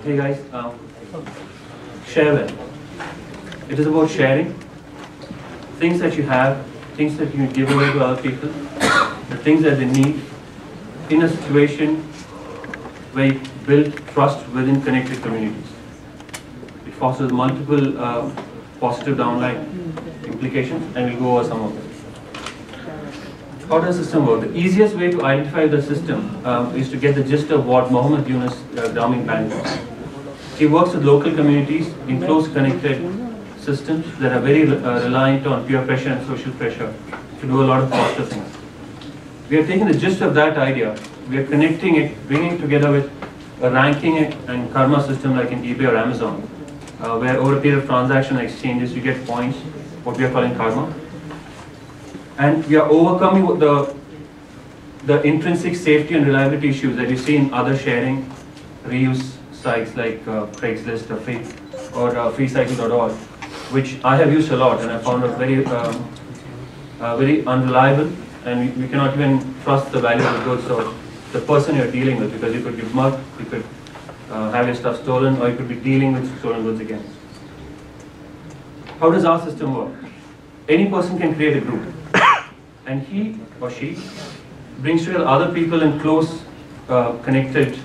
Hey guys, Shareware. It is about sharing things that you have, things that you give away to other people, the things that they need in a situation where you build trust within connected communities. It fosters multiple positive downline implications, and we'll go over some of them. How does the system work? The easiest way to identify the system is to get the gist of what Mohammed Yunus Grameen Bank does. He works with local communities in close connected systems that are very reliant on peer pressure and social pressure to do a lot of positive things. We are taking the gist of that idea, we are connecting it, bringing it together with a ranking and karma system like in eBay or Amazon, where over a period of transaction exchanges you get points, what we are calling karma. And we are overcoming the intrinsic safety and reliability issues that you see in other sharing reuse sites like Craigslist or freecycle.org, which I have used a lot and I found it very unreliable, and we cannot even trust the value of the goods or the person you're dealing with, because you could get mugged, you could have your stuff stolen, or you could be dealing with stolen goods again. How does our system work? Any person can create a group, and he or she brings together other people in close, connected,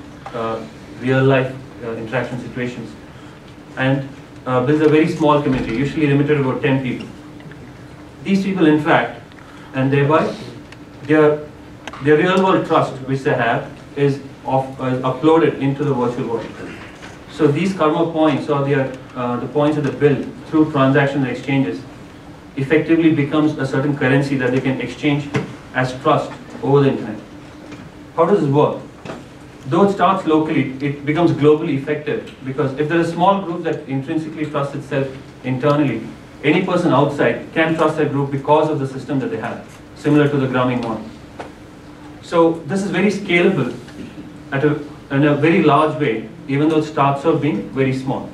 real-life interaction situations, and builds a very small community, usually limited to about 10 people. These people interact, and thereby their real-world trust, which they have, is uploaded into the virtual world. So these karma points, or the points that they build through transactions and exchanges, effectively becomes a certain currency that they can exchange as trust over the internet. How does this work? Though it starts locally, it becomes globally effective, because if there is a small group that intrinsically trusts itself internally, any person outside can trust that group because of the system that they have, similar to the Grameen one. So this is very scalable in a very large way, even though it starts off being very small.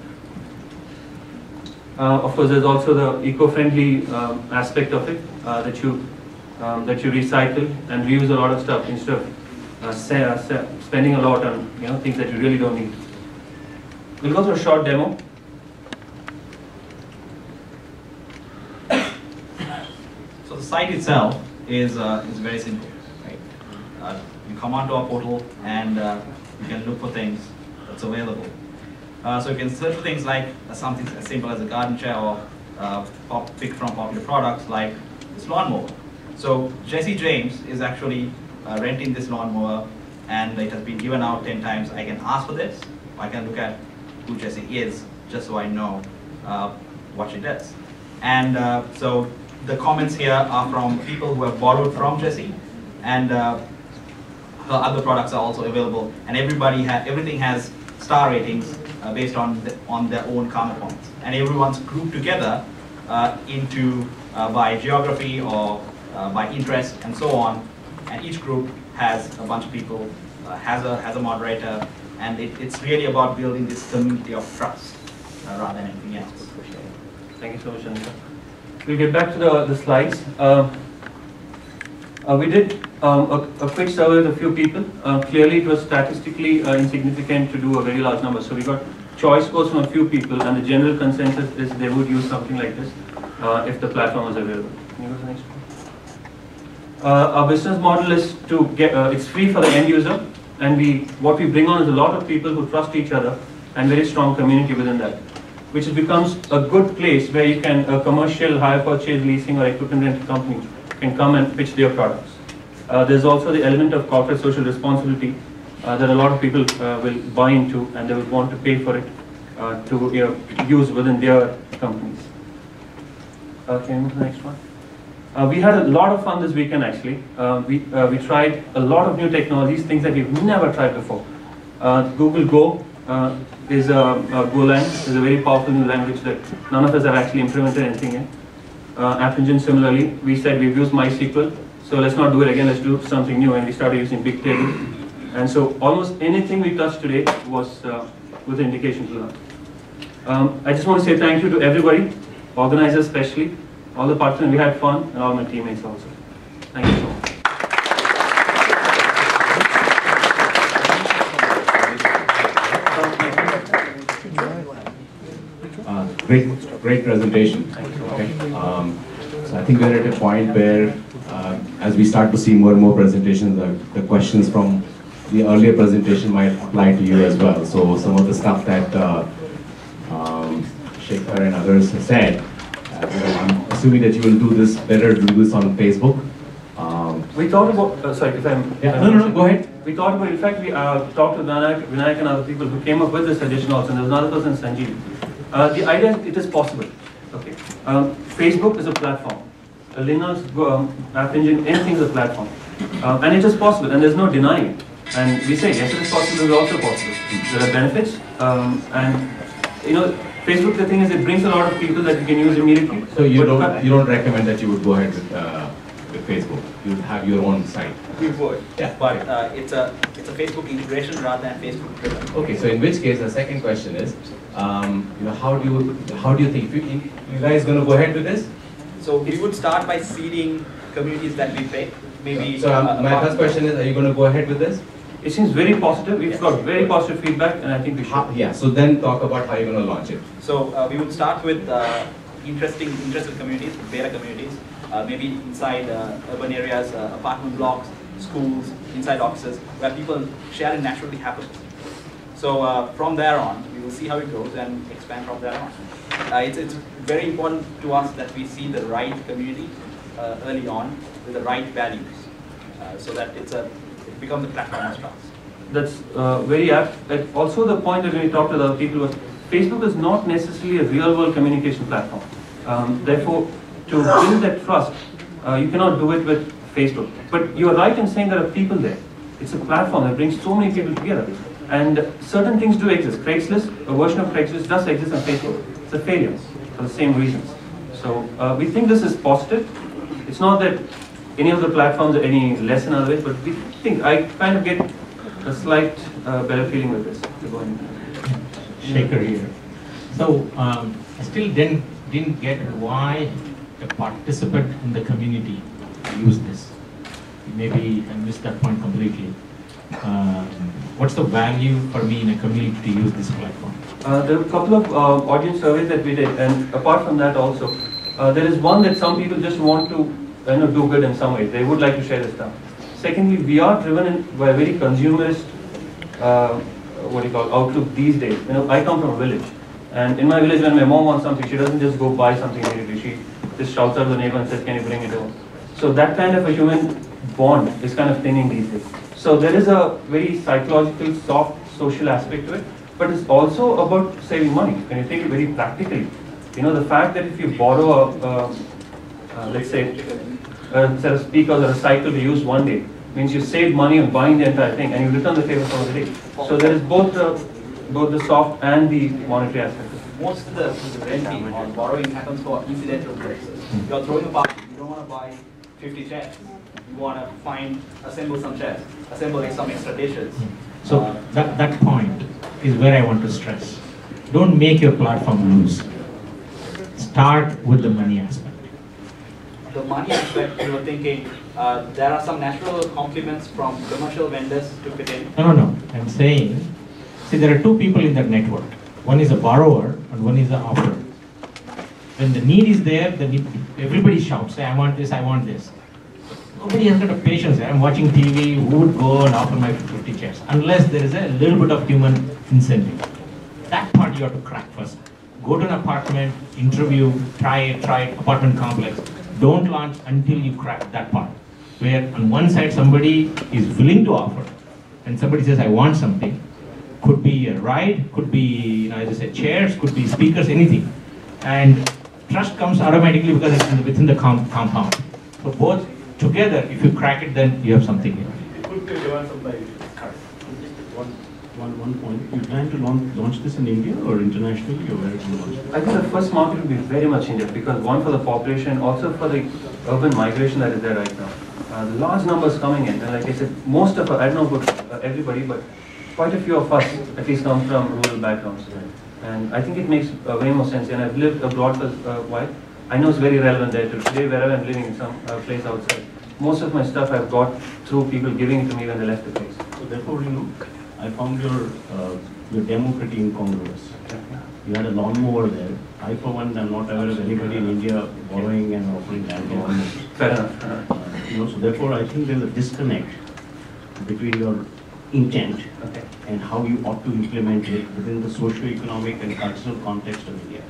Of course, there's also the eco-friendly aspect of it, that you recycle and reuse a lot of stuff instead of spending a lot on things that you really don't need. We'll go through a short demo. So the site itself is very simple, right? You come onto our portal and you can look for things that's available. So you can search for things like something as simple as a garden chair, or pick from popular products like this lawnmower. So Jesse James is actually renting this lawnmower, and it has been given out 10 times. I can ask for this. I can look at who Jesse is, just so I know what she does. And so the comments here are from people who have borrowed from Jesse, and her other products are also available. And everything has star ratings based on their own karma points, and everyone's grouped together into by geography or by interest and so on. And each group has a bunch of people, has a moderator, and it's really about building this community of trust rather than anything else. Thank you so much, Anita. We'll get back to the slides. We did a quick survey with a few people. Clearly, it was statistically insignificant to do a very large number. So we got choice scores from a few people, and the general consensus is they would use something like this if the platform was available. Can you go to the next one? Our business model is to get it's free for the end user, and what we bring on is a lot of people who trust each other and very strong community within that, which becomes a good place where you can commercial hire purchase, leasing, or equipment rental company can come and pitch their products. There's also the element of corporate social responsibility that a lot of people will buy into, and they will want to pay for it to use within their companies. Can you move to the next one? We had a lot of fun this weekend actually. We tried a lot of new technologies, things that we've never tried before. Google Go is Golang, is a very powerful new language that none of us have actually implemented anything in. App Engine similarly, we said we've used MySQL, so let's not do it again, let's do something new, and we started using Bigtable. And so almost anything we touched today was with the indication to learn. I just want to say thank you to everybody, organizers especially, all the partners. We had fun, and all my teammates also. Thank you so much. great presentation. Okay. So I think we're at a point where, as we start to see more and more presentations, the questions from the earlier presentation might apply to you as well. So some of the stuff that Shekhar and others have said, I'm assuming that you will do this better, do this on Facebook. We thought about, sorry, if I'm... Yeah, no, go ahead. We thought about, in fact, we talked to Vinayak and other people who came up with this suggestion also, and there was another person, Sanjeev. The idea is it is possible. Okay. Facebook is a platform. Linux, App Engine, anything is a platform. And it is possible, and there's no denying it. And we say, yes, it is possible, it is also possible. There are benefits, and, you know, Facebook, the thing is, it brings a lot of people that you can use immediately. So you don't recommend that you would go ahead with Facebook? You would have your own site? We would, yeah, but it's a Facebook integration rather than Facebook driven. Okay, so in which case, the second question is, you know, how do you think you guys going to go ahead with this? So we would start by seeding communities that we pick. Maybe. So my first question is, are you going to go ahead with this? It seems very positive. We've got very positive feedback, and I think we should. Yeah. So then talk about how you're going to launch it. So we would start with interested communities, beta communities, maybe inside urban areas, apartment blocks, schools, inside offices, where people sharing naturally happens. So from there on, we will see how it goes and expand from there on. It's very important to us that we see the right community early on with the right values, so that it becomes a platform of trust. That's very apt. And also the point that when we talked to other people was, Facebook is not necessarily a real-world communication platform. Therefore, to build that trust, you cannot do it with Facebook. But you're right in saying there are people there. It's a platform that brings so many people together. And certain things do exist. Craigslist, a version of Craigslist does exist on Facebook. It's a failure for the same reasons. So we think this is positive. It's not that any of the platforms are any less in other ways, but we think, I kind of get a slight better feeling with this. Shekhar here. So I still didn't get why a participant in the community use this. Maybe I missed that point completely. What's the value for me in a community to use this platform? There are a couple of audience surveys that we did, and apart from that also, there is one that some people just want to do good in some way. They would like to share this stuff. Secondly, we are driven by a very consumerist, outlook these days. I come from a village, and in my village, when my mom wants something, she doesn't just go buy something immediately. She just shouts out to the neighbor and says, "Can you bring it over?" So that kind of a human bond is kind of thinning these days. So there is a very psychological, soft, social aspect to it, but it's also about saving money. When you take it very practically, the fact that if you borrow let's say, a set of speakers or a cycle to use one day, means you save money on buying the entire thing, and you return the favor for the day. So there is both the soft and the monetary aspect. Most of the renting or borrowing happens for incidental purposes. You're throwing a party, you don't want to buy 50 chairs. You want to assemble some chairs, assemble some extra dishes. So that point is where I want to stress. Don't make your platform loose. Start with the money aspect. The money aspect, you were thinking, there are some natural compliments from commercial vendors to fit in. No. I'm saying, see, there are two people in that network. One is a borrower and one is the offerer. When the need is there, everybody shouts, say, I want this, I want this. Nobody has got a patience. I'm watching TV, who would go and offer my 50 chairs? Unless there is a little bit of human incentive. That part you have to crack first. Go to an apartment, interview, try it, apartment complex. Don't launch until you crack that part. Where on one side somebody is willing to offer, and somebody says, I want something. Could be a ride, could be, as I said, chairs, could be speakers, anything. And trust comes automatically because it's within the compound. So both together, if you crack it, then you have something here. One point, you plan to launch this in India or internationally, or where do you launch it? I think the first market will be very much India, because one, for the population, also for the urban migration that is there right now. The large numbers coming in, and like I said, most of us, I don't know about everybody, but quite a few of us at least come from rural backgrounds. And I think it makes way more sense, and I've lived abroad for a while. I know it's very relevant there too. Today, wherever I'm living in some place outside, most of my stuff I've got through people giving it to me when they left the place. So therefore, I found your demo pretty incongruous. You had a lawnmower there. I, for one, am not aware of anybody in India borrowing and offering land lawnmowers. Fair enough. So therefore, I think there's a disconnect between your intent Okay. and how you ought to implement it within the socio-economic and cultural context of India.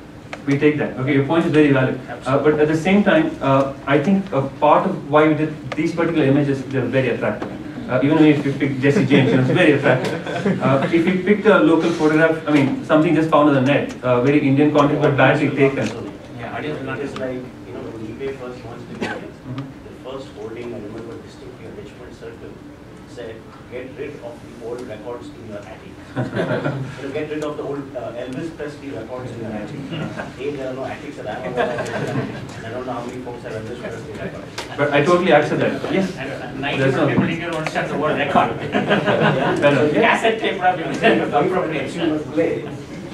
We take that. Okay, your point is very valid. But at the same time, I think a part of why we did these particular images, they're very attractive. Even if you pick Jesse James, it's very attractive. If you picked a local photograph, I mean, something just found on the net, very Indian content, but badly taken. Yeah, it is like, when eBay first launched the the first holding, I remember distinctly, a Richmond Circle said, get rid of the old records in your attic. Get rid of the old Elvis Presley records in your attic. There are no attics at Amazon. I don't know how many folks have Elvis Presley records. But I totally accept that. Yes. There's no- people didn't understand the word record. Better. Cassette tape probably. Consumer play,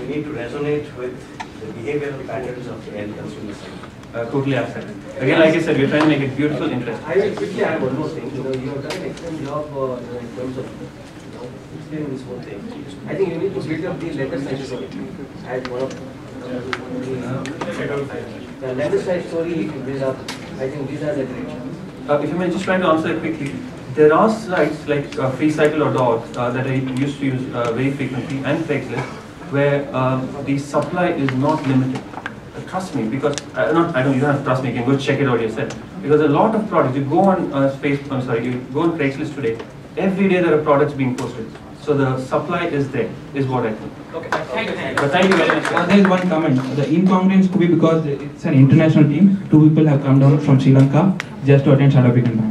we need to resonate with the behavioral patterns of the end consumer segment. Totally accept. Again, like I said, we're trying to make it beautiful, interesting. I will quickly add one more thing. You have done an excellent job in terms of explaining this whole thing. I think you need to build up the letter side story as one of the letter side story you can build up. I think these are the directions. If you may just try to answer it quickly, there are sites like freecycle.org that I used to use very frequently and Craigslist where the supply is not limited. Trust me, because you don't have to trust me. You can go check it out yourself. Because a lot of products, you go on you go on Craigslist today. Every day there are products being posted. So the supply is there, is what I think. Okay, thank you. But thank you very much. There is one comment. The incongruence could be because it's an international team. 2 people have come down from Sri Lanka just to attend South African Bank.